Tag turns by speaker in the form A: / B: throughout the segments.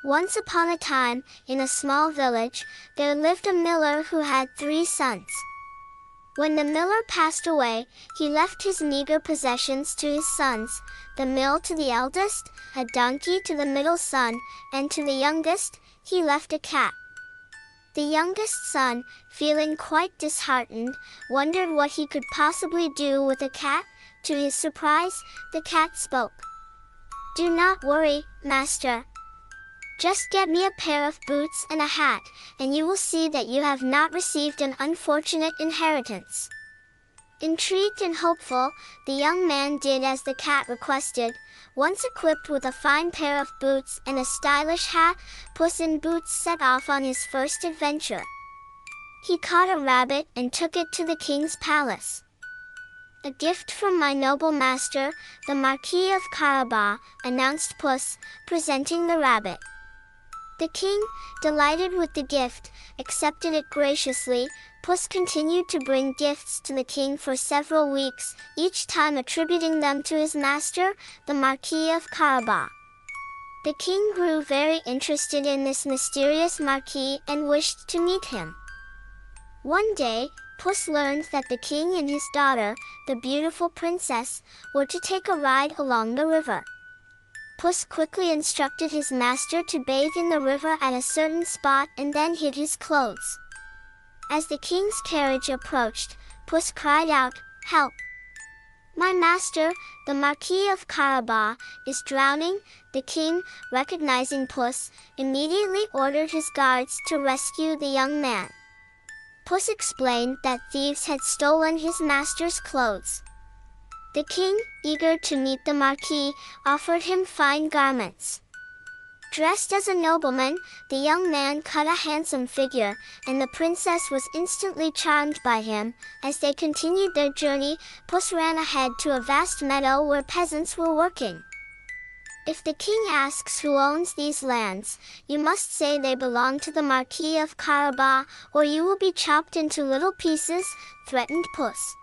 A: Once upon a time, in a small village, there lived a miller who had 3 sons. When the miller passed away, he left his meager possessions to his sons, the mill to the eldest, a donkey to the middle son, and to the youngest, he left a cat. The youngest son, feeling quite disheartened, wondered what he could possibly do with a cat. To his surprise, the cat spoke. "Do not worry, master. Just get me a pair of boots and a hat, and you will see that you have not received an unfortunate inheritance." Intrigued and hopeful, the young man did as the cat requested. Once equipped with a fine pair of boots and a stylish hat, Puss in Boots set off on his first adventure. He caught a rabbit and took it to the king's palace. "A gift from my noble master, the Marquis of Carabas," announced Puss, presenting the rabbit. The king, delighted with the gift, accepted it graciously. Puss continued to bring gifts to the king for several weeks, each time attributing them to his master, the Marquis of Carabas. The king grew very interested in this mysterious Marquis and wished to meet him. One day, Puss learned that the king and his daughter, the beautiful princess, were to take a ride along the river. Puss quickly instructed his master to bathe in the river at a certain spot and then hid his clothes. As the king's carriage approached, Puss cried out, "Help! My master, the Marquis of Carabas, is drowning." The king, recognizing Puss, immediately ordered his guards to rescue the young man. Puss explained that thieves had stolen his master's clothes. The king, eager to meet the Marquis, offered him fine garments. Dressed as a nobleman, the young man cut a handsome figure, and the princess was instantly charmed by him. As they continued their journey, Puss ran ahead to a vast meadow where peasants were working. "If the king asks who owns these lands, you must say they belong to the Marquis of Carabas, or you will be chopped into little pieces," threatened Puss.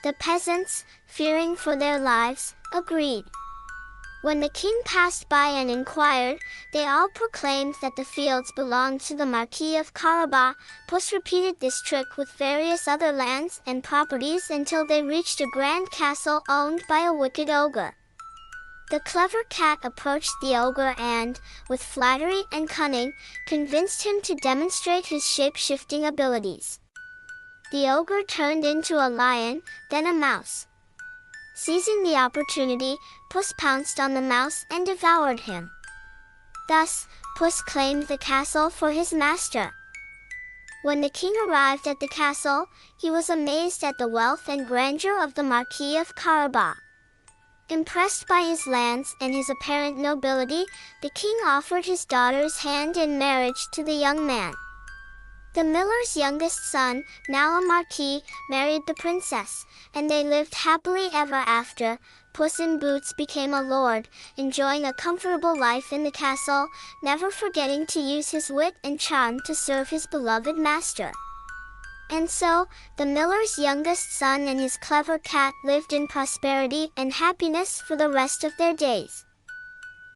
A: The peasants, fearing for their lives, agreed. When the king passed by and inquired, they all proclaimed that the fields belonged to the Marquis of Carabas. Puss repeated this trick with various other lands and properties until they reached a grand castle owned by a wicked ogre. The clever cat approached the ogre and, with flattery and cunning, convinced him to demonstrate his shape-shifting abilities. The ogre turned into a lion, then a mouse. Seizing the opportunity, Puss pounced on the mouse and devoured him. Thus, Puss claimed the castle for his master. When the king arrived at the castle, he was amazed at the wealth and grandeur of the Marquis of Carabas. Impressed by his lands and his apparent nobility, the king offered his daughter's hand in marriage to the young man. The miller's youngest son, now a marquis, married the princess, and they lived happily ever after. Puss in Boots became a lord, enjoying a comfortable life in the castle, never forgetting to use his wit and charm to serve his beloved master. And so, the miller's youngest son and his clever cat lived in prosperity and happiness for the rest of their days.